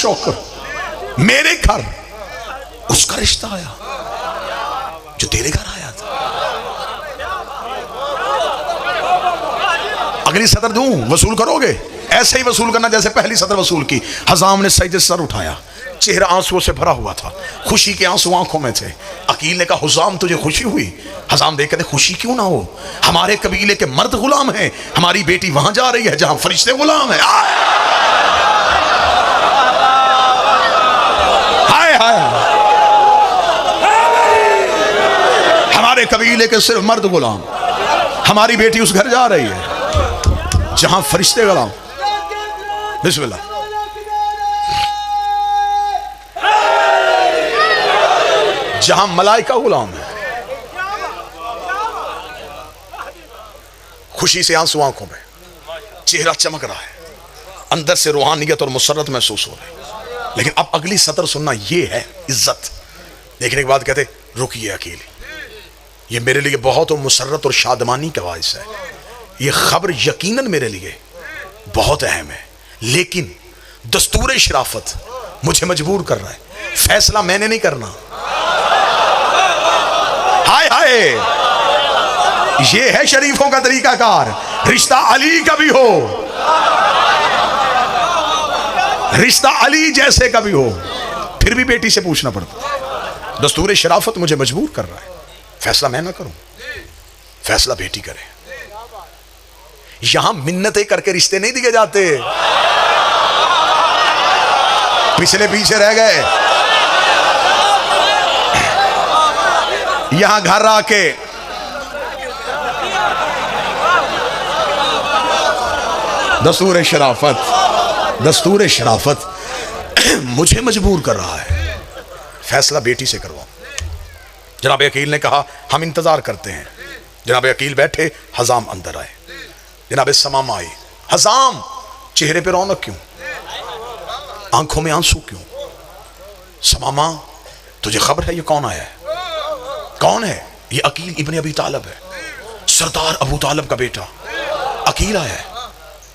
शौकर, मेरे घर उसका रिश्ता आया जो तेरे घर आया था। अगली सदर दूं, वसूल करोगे? ऐसे ही वसूल करना जैसे पहली सदर वसूल की। हजाम ने सजदे से सर उठाया, चेहरा आंसुओं से भरा हुआ था, खुशी के आंसू आंखों में थे। अकील ने कहा, हुजाम तुझे खुशी हुई? हजाम देख कहते, खुशी क्यों ना हो, हमारे कबीले के मर्द गुलाम हैं, हमारी बेटी वहां जा रही है जहां फरिश्ते गुलाम है। हाय हाय, हमारे कबीले के सिर्फ मर्द गुलाम, हमारी बेटी उस घर जा रही है जहां फरिश्ते गुलाम। बिस्मिल्लाह। जहां मलाइका गुलाम है। खुशी से आंसू आंखों में, चेहरा चमक रहा है, अंदर से रूहानियत और मुसर्रत महसूस हो रही है। लेकिन अब अगली सतर सुनना, ये है इज्जत। देखने के बाद कहते, रुकिए अकील, ये मेरे लिए बहुत मुसर्रत और शादमानी का बाइस है। ये खबर यकीनन मेरे लिए बहुत अहम है, लेकिन दस्तूर शराफत मुझे मजबूर कर रहा है, फैसला मैंने नहीं करना। हाय हाय, ये है शरीफों का तरीकाकार। रिश्ता अली का भी हो, रिश्ता अली जैसे का भी हो, फिर भी बेटी से पूछना पड़ता। दस्तूर शराफत मुझे मजबूर कर रहा है, फैसला मैं ना करूं, फैसला बेटी करे। यहां मिन्नतें करके रिश्ते नहीं दिए जाते, पिछले पीछे रह गए। यहां घर आके दस्तूर शराफत, दस्तूर शराफत मुझे मजबूर कर रहा है, फैसला बेटी से करवाओ। जनाब अकील ने कहा, हम इंतजार करते हैं। जनाब अकील बैठे, हजाम अंदर आए। जनाब समामा आई। हजाम, चेहरे पे रौनक क्यों, आंखों में आंसू क्यों? समामा, तुझे खबर है ये कौन आया है? कौन है? ये अकील इब्ने अबी तालिब है, सरदार अबू तालिब का बेटा। अकील आया है।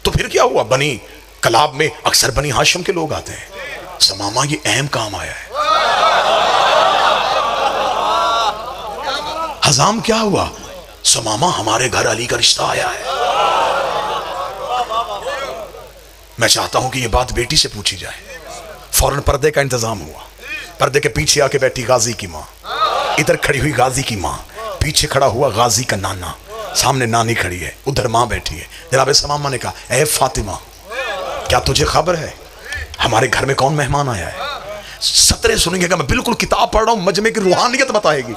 तो फिर क्या हुआ? बनी कलाब में अक्सर बनी हाशिम के लोग आते हैं। समामा, ये अहम काम आया है। हजाम, क्या हुआ? समामा, हमारे घर अली का रिश्ता आया है। मैं चाहता हूं कि यह बात बेटी से पूछी जाए। फौरन पर्दे का इंतजाम हुआ। पर्दे के पीछे आके बैठी गाजी की माँ, इधर खड़ी हुई गाजी की माँ, पीछे खड़ा हुआ गाजी का नाना, सामने नानी खड़ी है, उधर माँ बैठी है। जनाब समामा ने कहा, ए फातिमा, क्या तुझे खबर है हमारे घर में कौन मेहमान आया है? सतरे सुनेंगे, मैं बिल्कुल किताब पढ़ रहा हूं, मजमे की रूहानियत बताएगी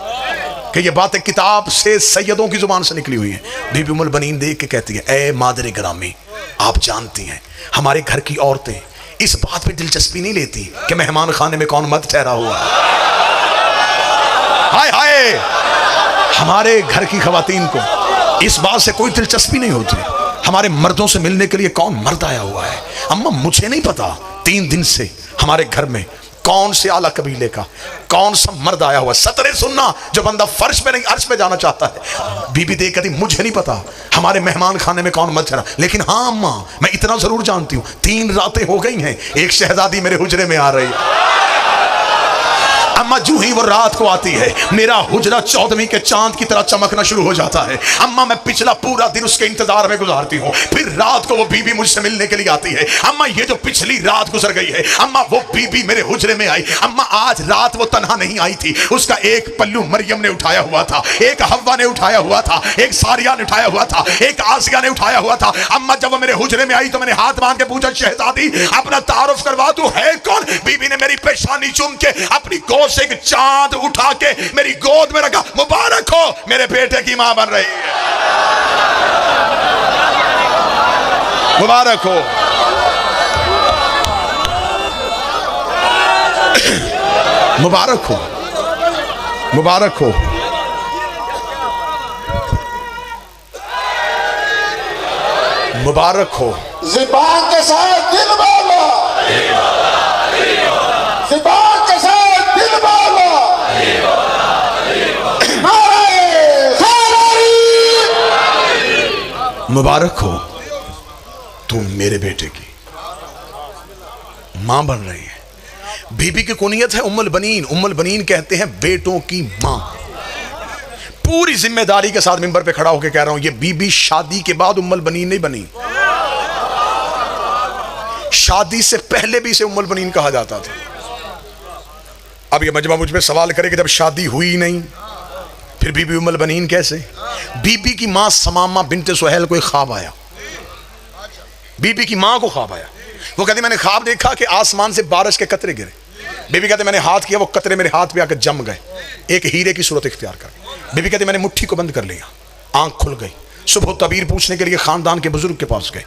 कि ये बातें किताब से सैयदों की जुबान से निकली हुई हैं। बीबी उम्मुल बनीन देख के कहती है, ए मादरे ग्रामी, आप जानती हैं हमारे घर की औरतें इस बात पे दिलचस्पी नहीं लेती कि मेहमान खाने में कौन मर्द ठहरा हुआ है। हाय हाय, हमारे घर की खवातीन को इस बात से कोई दिलचस्पी नहीं होती हमारे मर्दों से मिलने के लिए कौन मर्द आया हुआ है। अम्मा, मुझे नहीं पता 3 दिन से हमारे घर में कौन से आला कबीले का कौन सा मर्द आया हुआ। सतरे सुनना, जो बंदा फर्श पे नहीं अर्श पे जाना चाहता है। बीबी देख कहती, मुझे नहीं पता हमारे मेहमान खाने में कौन मर्द ठहरा, लेकिन हाँ अम्मा, मैं इतना जरूर जानती हूँ 3 रातें हो गई हैं, एक शहजादी मेरे हुजरे में आ रही है। अम्मा, जो ही वो रात को आती है, मेरा हुजरा 14वीं के चांद की तरह चमकना शुरू हो जाता है। अम्मा, मैं पिछला पूरा दिन उसके इंतजार में गुजारती हूँ, फिर रात को वो बीबी मुझसे मिलने के लिए आती है। अम्मा, ये जो पिछली रात गुजर गई है, अम्मा वो बीबी मेरे हुजरे में आई। अम्मा, आज रात वो तन्हा नहीं आई थी, उसका एक पल्लू मरियम ने उठाया हुआ था, एक हव्वा ने उठाया हुआ था, एक सारिया ने उठाया हुआ था, एक आसिया ने उठाया हुआ था। अम्मा, जब वो मेरे हुजरे में आई तो मैंने हाथ बांध के पूछा, शहजादी अपना तारुफ करवा, तू है कौन? बीबी ने मेरी पेशानी चूम के अपनी गोद से एक चांद उठा के मेरी गोद में रखा। मुबारक हो, मेरे बेटे की मां बन रही है। मुबारक हो। मुबारक हो, मुबारक हो। मुबारक हो। ज़ुबान के साथ दिल बोलो, ज़ुबान के साथ दिल बोलो। मुबारक हो, तुम मेरे बेटे की मां बन रही है। बीबी की कुनियत है उम्मुल बनीन। उम्मुल बनीन कहते हैं बेटों की मां। पूरी जिम्मेदारी के साथ मिंबर पे खड़ा होकर कह रहा हूं, ये बीबी शादी के बाद उम्मुल बनीन नहीं बनी, शादी से पहले भी इसे उम्मुल बनीन कहा जाता था। अब ये मजमा मुझ पे सवाल करे कि जब शादी हुई नहीं फिर बीबी उम्मुल बनीन कैसे? बीबी की मां समामा बिनते सुहैल को एक ख्वाब आया, बीबी की मां को ख्वाब आया। वो कहती मैंने ख्वाब देखा कि आसमान से बारिश के कतरे गिरे। बीबी कहते मैंने हाथ किया, वो कतरे मेरे हाथ पे आकर जम गए, एक हीरे की सूरत इख्तियार कर। बीबी कहती मैंने मुट्ठी को बंद कर लिया, आंख खुल गई। सुबह तबीर पूछने के लिए खानदान के बुजुर्ग के पास गए।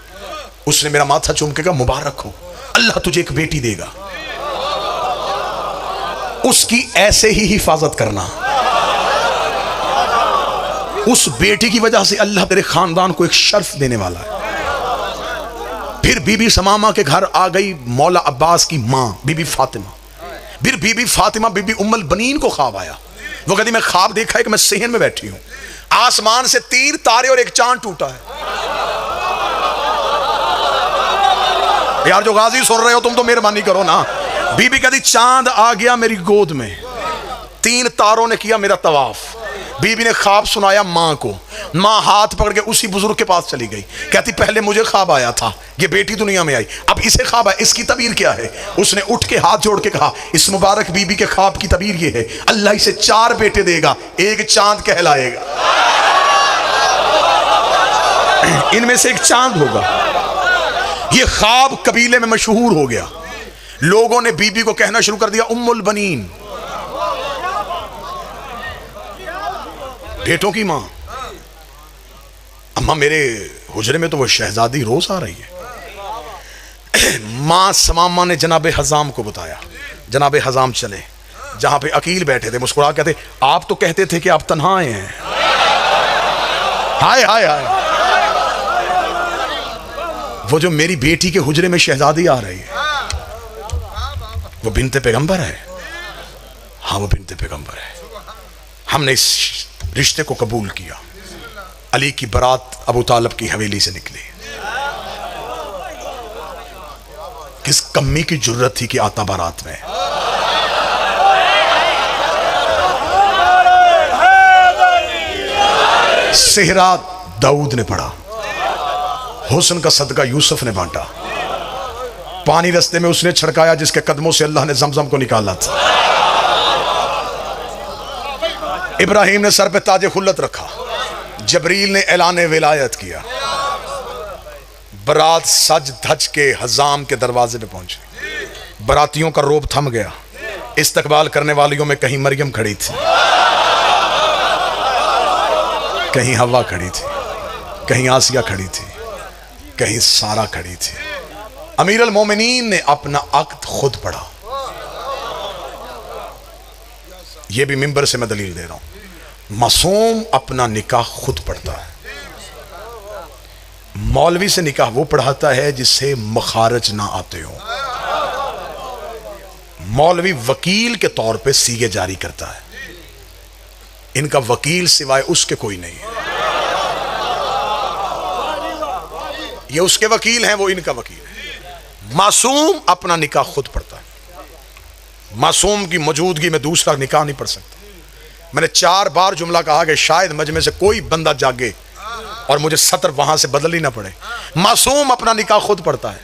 उसने मेरा माथा चूम के कहा मुबारक हो, अल्लाह तुझे एक बेटी देगा, उसकी ऐसे ही हिफाजत करना, उस बेटी की वजह से अल्लाह तेरे खानदान को एक शर्फ देने वाला है। फिर बीबी समामा के घर आ गई मौला अब्बास की मां बीबी फातिमा। फिर बीबी फातिमा बीबी उम्मुल बनीन को ख्वाब आया। वो कहती मैं ख्वाब देखा है कि मैं सेहन में बैठी हूं, आसमान से 3 तारे और एक चांद टूटा है। यार जो गाजी सुन रहे हो तुम तो मेहरबानी करो ना। बीबी कहती चांद आ गया मेरी गोद में, 3 तारों ने किया मेरा तवाफ। बीबी ने ख्वाब सुनाया मां को, मां हाथ पकड़ के उसी बुजुर्ग के पास चली गई। कहती पहले मुझे ख्वाब आया था, ये बेटी दुनिया में आई, अब इसे ख्वाब है, इसकी तबीर क्या है? उसने उठ के हाथ जोड़ के कहा इस मुबारक बीबी के ख्वाब की तबीर ये है, अल्लाह इसे 4 बेटे देगा, एक चांद कहलाएगा, इनमें से एक चांद होगा। ये ख्वाब कबीले में मशहूर हो गया। लोगों ने बीबी को कहना शुरू कर दिया उम्मुल बनीन, बेटों की मां। अम्मा मेरे हुजरे में तो वो शहजादी रोज आ रही है। मां समामा ने जनाबे हजाम को बताया। जनाबे हजाम चले जहां पे अकील बैठे थे, मुस्कुरा कहते आप तो कहते थे कि आप तन्हा आए हैं। हाय हाय हाय, वो जो मेरी बेटी के हुजरे में शहजादी आ रही है वो बिनते पैगंबर है। हाँ वो बिनते पैगंबर है। हमने इस रिश्ते को कबूल किया। अली की बारात अबू तालिब की हवेली से निकली। किस कम्मी की जुर्रत थी कि आता बारात में। सेहरा दाऊद ने पढ़ा, हुस्न का सदका यूसुफ ने बांटा, पानी रस्ते में उसने छिड़काया जिसके कदमों से अल्लाह ने जमजम को निकाला था। इब्राहिम ने सर पे ताजे खुल्लत रखा, जबरील ने ऐलाने विलायत किया। बारात सज धज के हजाम के दरवाजे पे पहुंची। बारातियों का रोब थम गया। इस्तकबाल करने वालियों में कहीं मरियम खड़ी थी, कहीं हवा खड़ी थी, कहीं आसिया खड़ी थी, कहीं सारा खड़ी थी। अमीर अल मोमिनीन ने अपना अक्द खुद पढ़ा। यह भी मिंबर से मैं दलील दे रहा हूं। मासूम अपना निकाह खुद पढ़ता है। मौलवी से निकाह वो पढ़ाता है जिससे मखारज ना आते हो। मौलवी वकील के तौर पे सीगे जारी करता है। इनका वकील सिवाय उसके कोई नहीं है। ये उसके वकील हैं, वो इनका वकील है। मासूम अपना निकाह खुद पढ़ता है। मासूम की मौजूदगी में दूसरा निकाह नहीं पढ़ सकता। मैंने 4 बार जुमला कहा कि शायद मजमे से कोई बंदा जागे और मुझे सतर वहां से बदल ही ना पड़े। मासूम अपना निकाह खुद पढ़ता है।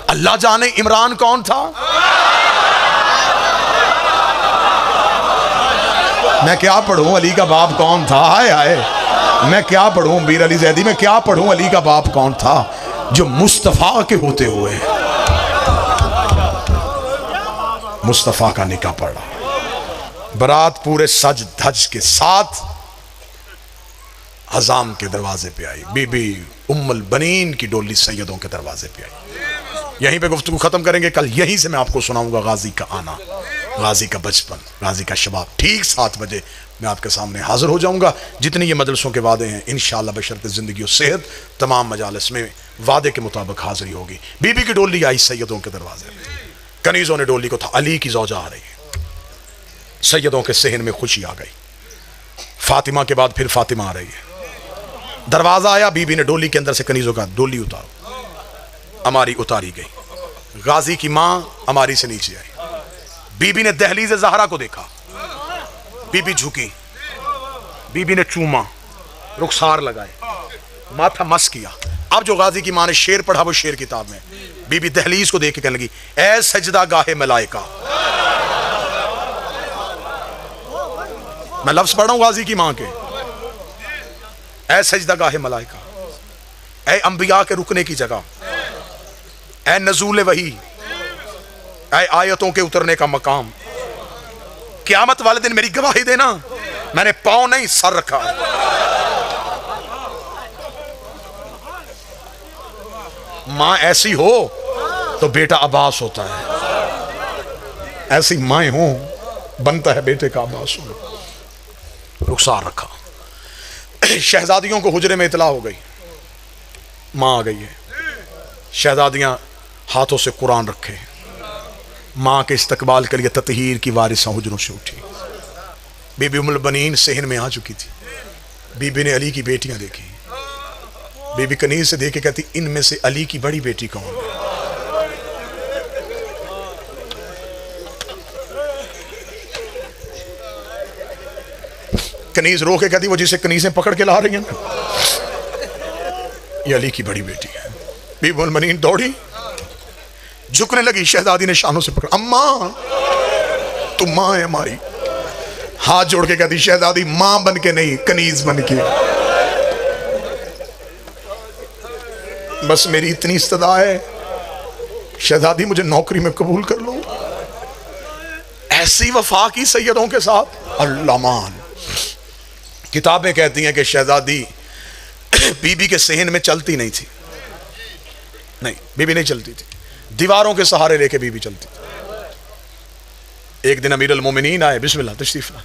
अल्लाह जाने इमरान कौन था। मैं क्या पढ़ूं अली का बाप कौन था। हाय हाय, मैं क्या पढ़ूं मीर अली जैदी, मैं क्या पढ़ूं अली का बाप कौन था जो मुस्तफा के होते हुए मुस्तफा का निकाह पढ़ा। बारात पूरे सज धज के साथ हजाम के दरवाजे पे आई। बीबी उम्मुल बनीन की डोली सैयदों के दरवाजे पे आई। यहीं पे गुफ्तगू खत्म करेंगे। कल यहीं से मैं आपको सुनाऊंगा गाजी का आना, गाजी का बचपन, गाजी का शबाब। ठीक 7 बजे मैं आपके सामने हाजिर हो जाऊंगा। जितनी ये मजलिसों के वादे हैं इंशाअल्लाह बशर्ते ज़िंदगी और सेहत तमाम मजालिस में वादे के मुताबिक हाजिरी होगी। बीबी की डोली आई सैयदों के दरवाजे में। कनीज़ों ने डोली को था, अली की ज़ौजा आ रही है। सैयदों के सहन में खुशी आ गई। फातिमा के बाद फिर फातिमा आ रही है। दरवाज़ा आया, बीबी ने डोली के अंदर से कनीज़ों का डोली उतारो। अमारी उतारी गई। गाजी की माँ अमारी से नीचे आई। बीबी ने दहलीज ज़हरा को देखा, बीबी झुकी, बीबी ने चूमा, रुखसार लगाए, माथा मस किया। अब जो गाजी की मां ने शेर पढ़ा वो शेर किताब में, बीबी दहलीज को देख के कहने लगी, ऐ सजदा गाहे मलाइका। मैं लफ्ज पढ़ रहा हूं गाजी की मां के, ऐ सजदा गाहे मलाइका, ऐ अंबिया के रुकने की जगह, ऐ नजूल वही, ऐ आयतों के उतरने का मकाम। क़यामत वाले दिन मेरी गवाही देना, मैंने पांव नहीं सर रखा है। मां ऐसी हो तो बेटा अब्बास होता है, ऐसी माएं हो बनता है बेटे का अब्बास हो। रुखसार रखा। शहजादियों को हुजरे में इतला हो गई, मां आ गई है। शहजादियां हाथों से कुरान रखे, मां के इस्तकबाल के लिए ततहीर की वारिसा हुजरों से उठी। बीबी उम्मुल बनीन सेहन में आ चुकी थी। बीबी ने अली की बेटियां देखी। बीबी कनीज से देखे कहती, इनमें से अली की बड़ी बेटी कौन है? कनीज रो के कहती, वो जिसे कनीजें पकड़ के ला रही हैं ये अली की बड़ी बेटी है। बीबी उम्मुल बनीन दौड़ी, झुकने लगी। शहजादी ने शानों से पकड़ा, अम्मा तू मां है हमारी। हाथ जोड़ के कहती, शहजादी मां बन के नहीं, कनीज बन के। बस मेरी इतनी इस्तदा है, शहजादी मुझे नौकरी में कबूल कर लो। ऐसी वफा की सैयदों के साथ। अल्लाह मान। किताबें कहती हैं कि शहजादी बीबी के सहन में चलती नहीं थी। नहीं, बीबी नहीं चलती थी, दीवारों के सहारे लेके बीबी चलती थी। एक दिन अमीर अल मोमिनीन आए, बिस्मिल्लाह तशरीफ ला।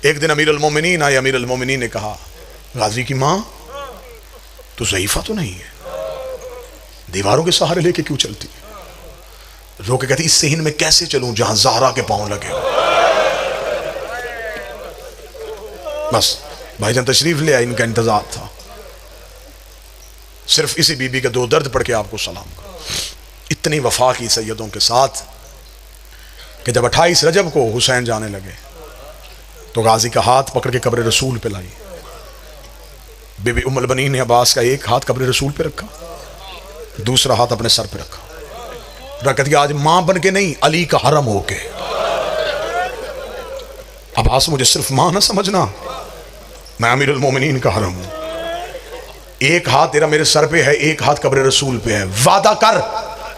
एक दिन अमीर अल मोमिनीन आए। अमीर अल मोमिनीन ने कहा, गाजी की मां तू ज़ईफा तो नहीं है, दीवारों के सहारे लेके क्यों चलती है? रो के कहती, इस सहन में कैसे चलूं जहां ज़हरा के पांव लगे। बस भाईजान तशरीफ ले आए, इनका इंतजार था। सिर्फ इसी बीबी का दो दर्द पढ़ के आपको सलाम कर। इतनी वफा की सैयदों के साथ कि जब 28 रजब को हुसैन जाने लगे तो गाजी का हाथ पकड़ के कब्र रसूल पे लाई। बीबी उम्मुल बनीन ने अब्बास का एक हाथ कब्र रसूल पे रखा, दूसरा हाथ अपने सर पे रखा। रख दिया, आज मां बन के नहीं, अली का हरम होके। अब्बास मुझे सिर्फ मां ना समझना, मैं अमीरुल मोमिनीन का हरम हूं। एक हाथ तेरा मेरे सर पे है, एक हाथ कब्र रसूल पे है। वादा कर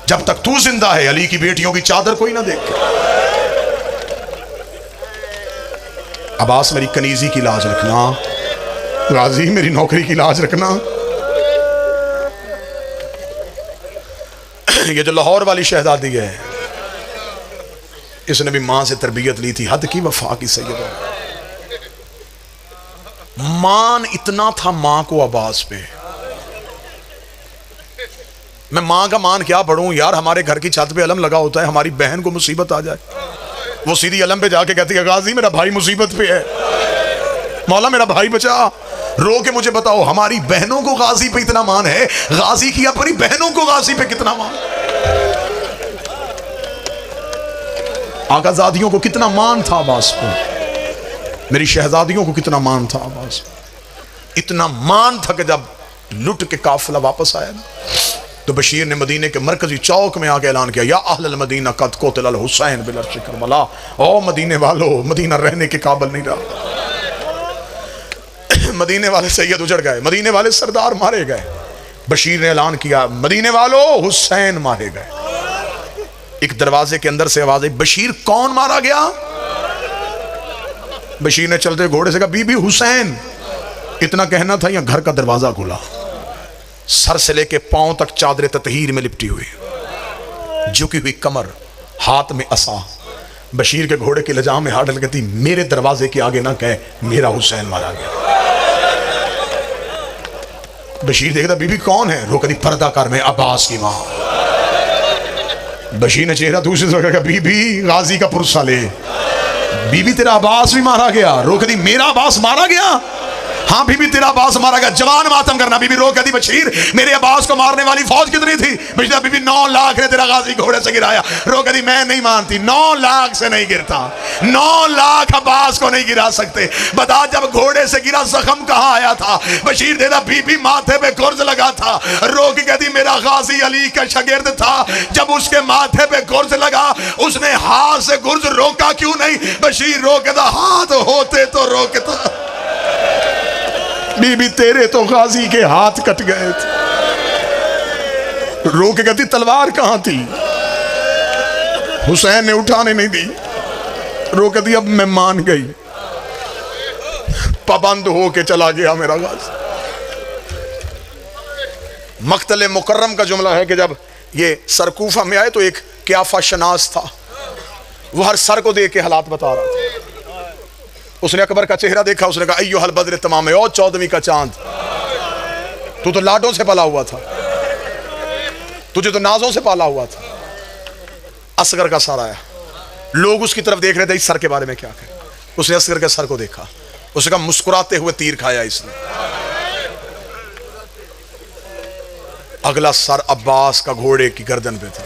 जब तक तू जिंदा है अली की बेटियों की चादर कोई ना देखे। अब्बास मेरी कनीजी की लाज रखना, गाजी मेरी नौकरी की लाज रखना। ये जो लाहौर वाली शहजादी है, इसने भी मां से तरबियत ली थी। हद की वफा की सैयदा। मान इतना था मां को अब्बास पे। मैं मां का मान क्या पढ़ूं यार। हमारे घर की छत पे अलम लगा होता है, हमारी बहन को मुसीबत आ जाए, वो सीधी अलम पे जाके कहती है, गाजी मेरा भाई मुसीबत पे है, मौला मेरा भाई बचा। रो के मुझे बताओ, हमारी बहनों को गाजी पे इतना मान है, गाजी की अपनी बहनों को गाजी पे कितना मान। आकाजादियों को कितना मान था अब्बास को, मेरी शहजादियों को कितना मान था अब्बास। इतना मान था कि जब लुट के काफिला वापस आया ना, तो बशीर ने मदीने के मरकजी चौक में आके ऐलान किया, या अहल मदीना कद कोतल अल हुसैन बिल अर्श करबला। ओ मदीने वालों, मदीना रहने के काबिल नहीं रहा। मदीने वाले सैयद उजड़ गए, मदीने वाले सरदार मारे गए। बशीर ने ऐलान किया, मदीने वालों हुसैन मारे गए। एक दरवाजे के अंदर से आवाज आई, बशीर कौन मारा गया? बशीर ने चलते घोड़े से कहा, बीबी हुसैन। इतना कहना था, यहां घर का दरवाजा खुला, सर से लेके पांव तक चादर ततहीर में लिपटी हुई, झुकी हुई कमर, हाथ में असा। बशीर के घोड़े की लजाम में हाथ डल कहती, मेरे दरवाजे के आगे ना कहे मेरा हुसैन मारा गया। बशीर देखता, बीबी कौन है? रो कदी पर्दा कर, में अब्बास की मां। बशीर ने चेहरा दूसरी तरफ कहा, बीबी गाजी का पुरसा ले। बीबी तेरा अब्बास भी मारा गया। रो कदी मेरा अब्बास मारा गया? हाँ बीबी तेरा अब्बास मारा गया, जवान मातम करना। बीबी रो कहती बशीर मेरे अब्बास को मारने वाली फौज कितनी थी? बशीर बीबी 9 लाख ने तेरा गाजी घोड़े से गिराया। रो कहती मैं नहीं मानती, 9 लाख से नहीं गिरता, 9 लाख अब्बास को नहीं गिरा सकते। बता जब घोड़े से गिरा जख्म कहाँ आया था? बशीर देता बीबी माथे पे गुर्ज लगा था। रो की कहती मेरा गाजी अली का शागिर्द था, जब उसके माथे पे गुर्ज लगा उसने हाथ से गुर्ज रोका क्यों नहीं? बशीर रो कहता हाथ होते तो रोकता। बीबी तेरे तो गाजी के हाथ कट गए थे। रो के कहती तलवार कहां थी? हुसैन ने उठाने नहीं दी। रो कहती अब मैं मान गई, पाबंद हो के चला गया मेरा गाजी। मक्तले मुकर्रम का जुमला है कि जब ये सरकूफा में आए तो एक क्याफा शनास था, वो हर सर को देख के हालात बता रहा था। उसने अकबर का चेहरा देखा, उसने कहा अय्युहल बद्र तमाम, ओ 14वीं का चांद, तू तो लाडों से पला हुआ था, तुझे तो नाजों से पाला हुआ था। असगर का सर आया, लोग उसकी तरफ देख रहे थे इस सर के बारे में क्या कहें। उसने असगर के सर को देखा, उसने कहा मुस्कुराते हुए तीर खाया इसने। अगला सर अब्बास का घोड़े की गर्दन पे था।